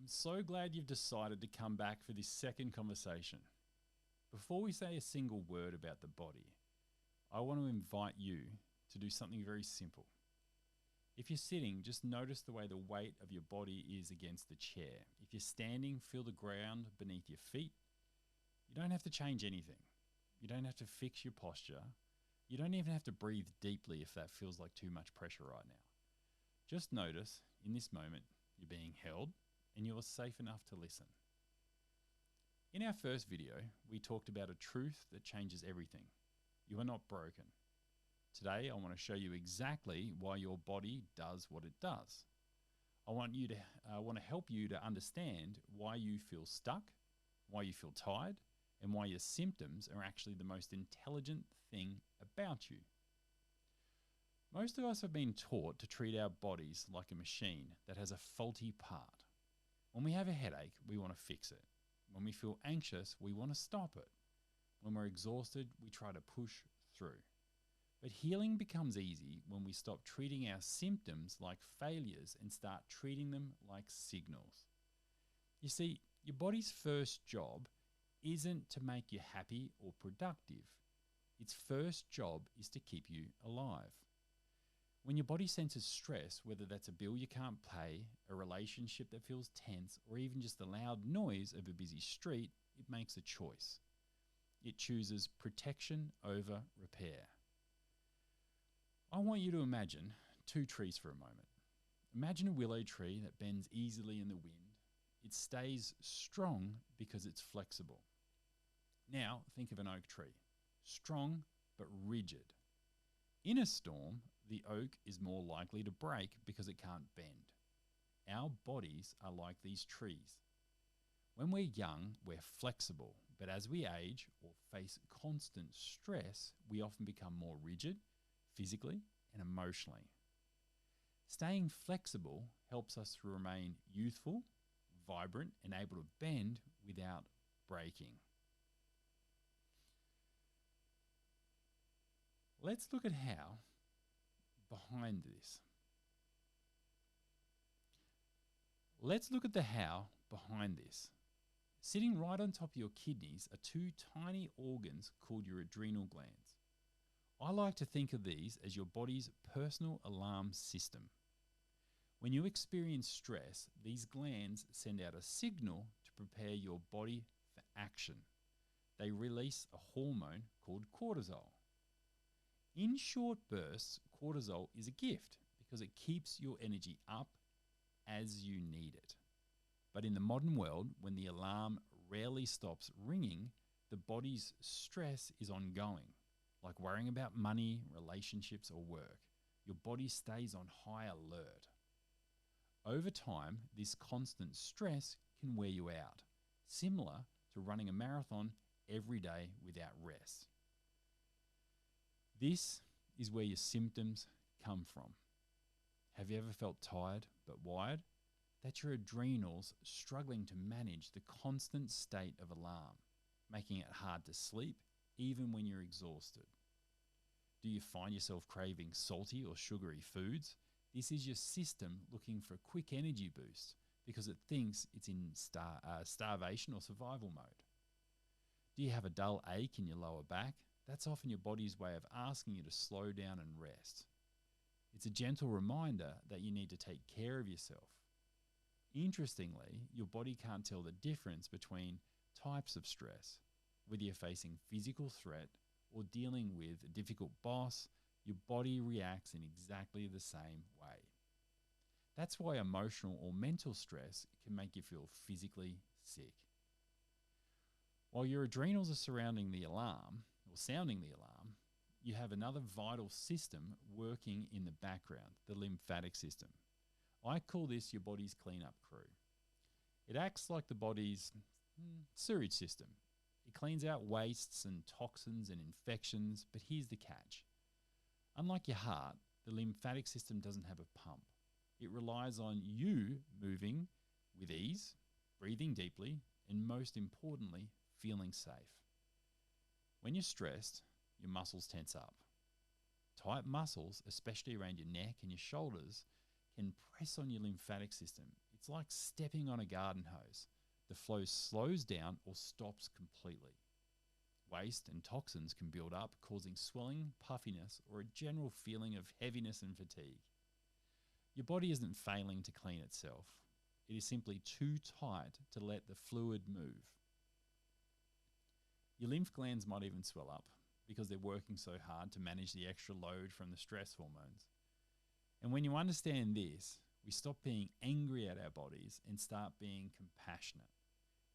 I'm so glad you've decided to come back for this second conversation. Before we say a single word about the body, I want to invite you to do something very simple. If you're sitting, just notice the way the weight of your body is against the chair. If you're standing, feel the ground beneath your feet. You don't have to change anything. You don't have to fix your posture. You don't even have to breathe deeply if that feels like too much pressure right now. Just notice, in this moment, you're being held and you are safe enough to listen. In our first video, we talked about a truth that changes everything. You are not broken. Today, I want to show you exactly why your body does what it does. I want to help you to understand why you feel stuck, why you feel tired, and why your symptoms are actually the most intelligent thing about you. Most of us have been taught to treat our bodies like a machine that has a faulty part. When we have a headache, we want to fix it. When we feel anxious, we want to stop it. When we're exhausted, we try to push through. But healing becomes easy when we stop treating our symptoms like failures and start treating them like signals. You see, your body's first job isn't to make you happy or productive. Its first job is to keep you alive. When your body senses stress, whether that's a bill you can't pay, a relationship that feels tense, or even just the loud noise of a busy street, it makes a choice. It chooses protection over repair. I want you to imagine two trees for a moment. Imagine a willow tree that bends easily in the wind. It stays strong because it's flexible. Now think of an oak tree, strong but rigid. In a storm, the oak is more likely to break because it can't bend. Our bodies are like these trees. When we're young, we're flexible, but as we age or face constant stress, we often become more rigid, physically and emotionally. Staying flexible helps us to remain youthful, vibrant, and able to bend without breaking. Let's look at how behind this. Let's look at the how behind this. Sitting right on top of your kidneys are two tiny organs called your adrenal glands. I like to think of these as your body's personal alarm system. When you experience stress, these glands send out a signal to prepare your body for action. They release a hormone called cortisol. In short bursts, cortisol is a gift because it keeps your energy up as you need it. But in the modern world, when the alarm rarely stops ringing, the body's stress is ongoing, like worrying about money, relationships, or work. Your body stays on high alert. Over time, this constant stress can wear you out, similar to running a marathon every day without rest. This is where your symptoms come from. Have you ever felt tired but wired? That's your adrenals struggling to manage the constant state of alarm, making it hard to sleep even when you're exhausted. Do you find yourself craving salty or sugary foods? This is your system looking for a quick energy boost because it thinks it's in starvation or survival mode. Do you have a dull ache in your lower back? That's often your body's way of asking you to slow down and rest. It's a gentle reminder that you need to take care of yourself. Interestingly, your body can't tell the difference between types of stress. Whether you're facing physical threat or dealing with a difficult boss, your body reacts in exactly the same way. That's why emotional or mental stress can make you feel physically sick. While your adrenals are sounding the alarm, you have another vital system working in the background, the lymphatic system. I call this your body's cleanup crew. It acts like the body's sewage system. It cleans out wastes and toxins and infections, but here's the catch. Unlike your heart, the lymphatic system doesn't have a pump. It relies on you moving with ease, breathing deeply, and most importantly, feeling safe. When you're stressed, your muscles tense up. Tight muscles, especially around your neck and your shoulders, can press on your lymphatic system. It It's like stepping on a garden hose. The flow slows down or stops completely. Waste and toxins can build up, causing swelling, puffiness, or a general feeling of heaviness and fatigue. Your body isn't failing to clean itself. It is simply too tight to let the fluid move. Your lymph glands might even swell up because they're working so hard to manage the extra load from the stress hormones. And when you understand this, we stop being angry at our bodies and start being compassionate.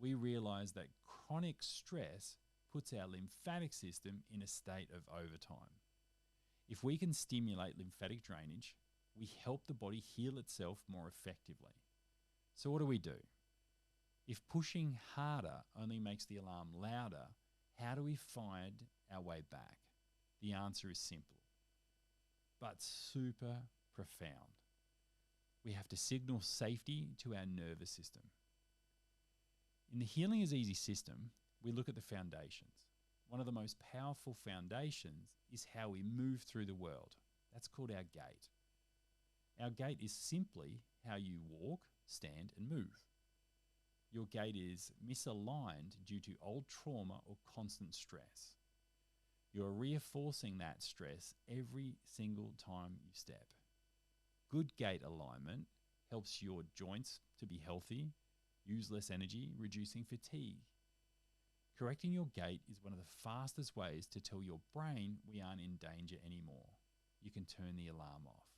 We realize that chronic stress puts our lymphatic system in a state of overtime. If we can stimulate lymphatic drainage, we help the body heal itself more effectively. So what do? If pushing harder only makes the alarm louder, how do we find our way back? The answer is simple, but super profound. We have to signal safety to our nervous system. In the Healing is Easy system, we look at the foundations. One of the most powerful foundations is how we move through the world. That's called our gait. Our gait is simply how you walk, stand, and move. Your gait is misaligned due to old trauma or constant stress. You're reinforcing that stress every single time you step. Good gait alignment helps your joints to be healthy, use less energy, reducing fatigue. Correcting your gait is one of the fastest ways to tell your brain we aren't in danger anymore. You can turn the alarm off.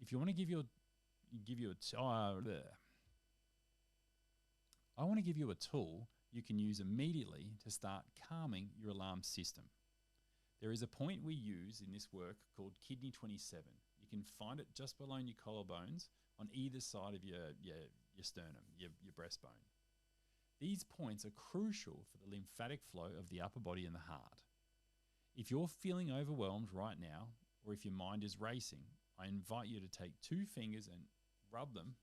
If you want to I want to give you a tool you can use immediately to start calming your alarm system. There is a point we use in this work called kidney 27. You can find it just below your collarbones on either side of your sternum, your breastbone. These points are crucial for the lymphatic flow of the upper body and the heart. If you're feeling overwhelmed right now, or if your mind is racing, I invite you to take 2 fingers and rub them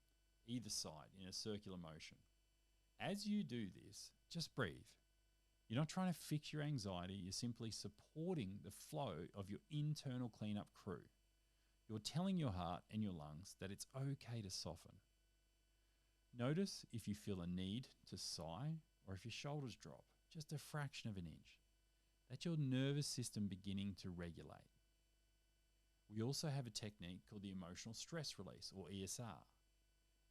either side in a circular motion. As you do this, just breathe. You're not trying to fix your anxiety, you're simply supporting the flow of your internal cleanup crew. You're telling your heart and your lungs that it's okay to soften. Notice if you feel a need to sigh or if your shoulders drop, just a fraction of an inch. That's your nervous system beginning to regulate. We also have a technique called the emotional stress release, or ESR.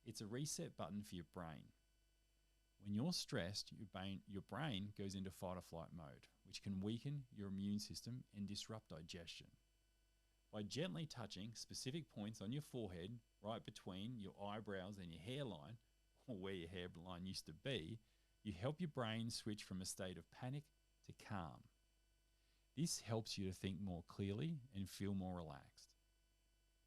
It's a reset button for your brain. When you're stressed, your brain goes into fight or flight mode, which can weaken your immune system and disrupt digestion. By gently touching specific points on your forehead, right between your eyebrows and your hairline, or where your hairline used to be, you help your brain switch from a state of panic to calm. This helps you to think more clearly and feel more relaxed.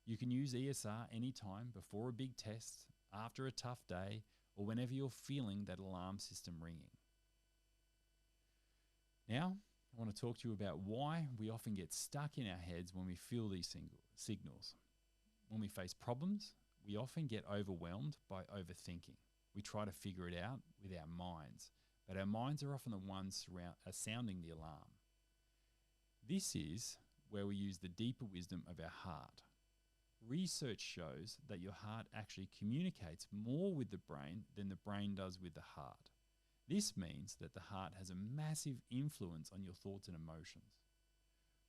You can use ESR anytime, before a big test, after a tough day, or whenever you're feeling that alarm system ringing. Now, I want to talk to you about why we often get stuck in our heads when we feel these signals. When we face problems, we often get overwhelmed by overthinking. We try to figure it out with our minds, but our minds are often the ones sounding the alarm. This is where we use the deeper wisdom of our heart. Research shows that your heart actually communicates more with the brain than the brain does with the heart. This means that the heart has a massive influence on your thoughts and emotions.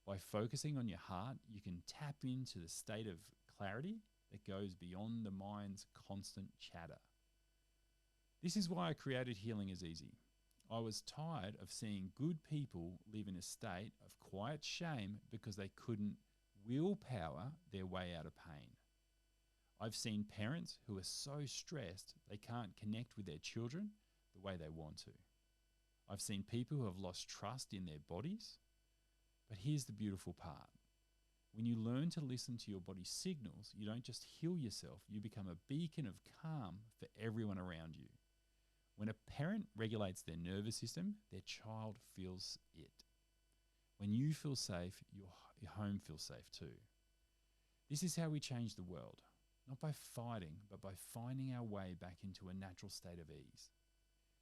By focusing on your heart, you can tap into the state of clarity that goes beyond the mind's constant chatter. This is why I created Healing is Easy. I was tired of seeing good people live in a state of quiet shame because they couldn't willpower their way out of pain. I've seen parents who are so stressed they can't connect with their children the way they want to. I've seen people who have lost trust in their bodies. But here's the beautiful part. When you learn to listen to your body's signals, you don't just heal yourself, you become a beacon of calm for everyone around you. When a parent regulates their nervous system, their child feels it. When you feel safe, your home feels safe too. This is how we change the world, not by fighting, but by finding our way back into a natural state of ease.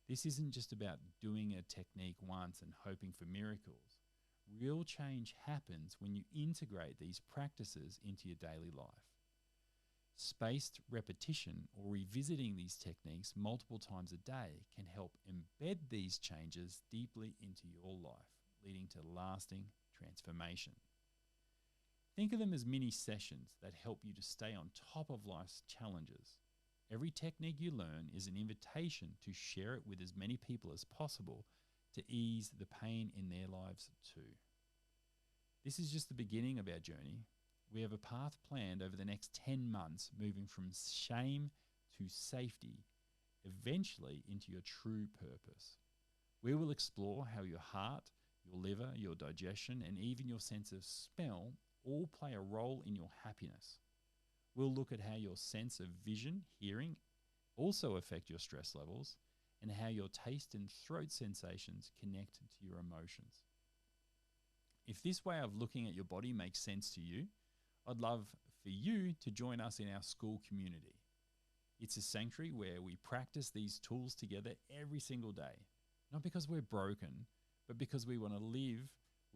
This isn't just about doing a technique once and hoping for miracles. Real change happens when you integrate these practices into your daily life. Spaced repetition or revisiting these techniques multiple times a day can help embed these changes deeply into your life, leading to lasting transformation. Think of them as mini sessions that help you to stay on top of life's challenges. Every technique you learn is an invitation to share it with as many people as possible to ease the pain in their lives too. This is just the beginning of our journey. We have a path planned over the next 10 months, moving from shame to safety, eventually into your true purpose. We will explore how your heart, your liver, your digestion, and even your sense of smell all play a role in your happiness. We'll look at how your sense of vision, hearing also affect your stress levels, and how your taste and throat sensations connect to your emotions. If this way of looking at your body makes sense to you, I'd love for you to join us in our school community. It's a sanctuary where we practice these tools together every single day, not because we're broken, but because we want to live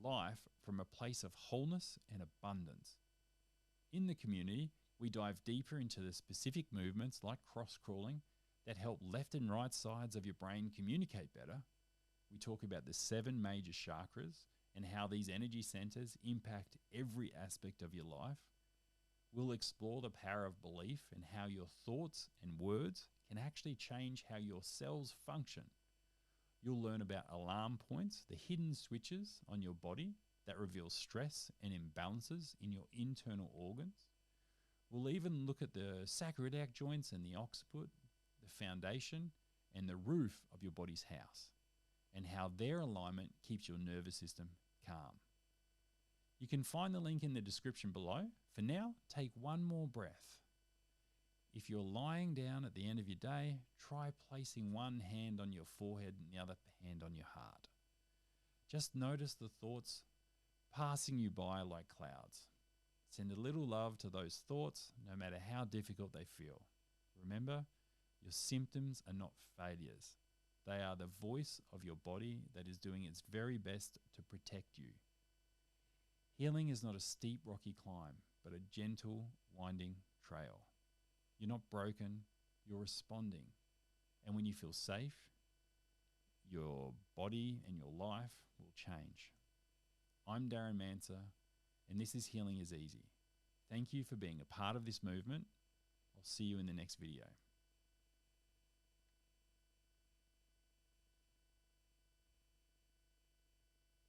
life from a place of wholeness and abundance. In the community, we dive deeper into the specific movements like cross-crawling that help left and right sides of your brain communicate better. We talk about the 7 major chakras and how these energy centers impact every aspect of your life. We'll explore the power of belief and how your thoughts and words can actually change how your cells function. You'll learn about alarm points, the hidden switches on your body that reveal stress and imbalances in your internal organs. We'll even look at the sacroiliac joints and the occiput, the foundation and the roof of your body's house, and how their alignment keeps your nervous system calm. You can find the link in the description below. For now, take one more breath. If you're lying down at the end of your day, try placing one hand on your forehead and the other hand on your heart. Just notice the thoughts passing you by like clouds. Send a little love to those thoughts, no matter how difficult they feel. Remember, your symptoms are not failures. They are the voice of your body that is doing its very best to protect you. Healing is not a steep, rocky climb, but a gentle, winding trail. You're not broken, you're responding. And when you feel safe, your body and your life will change. I'm Darren Manser, and this is Healing is Easy. Thank you for being a part of this movement. I'll see you in the next video.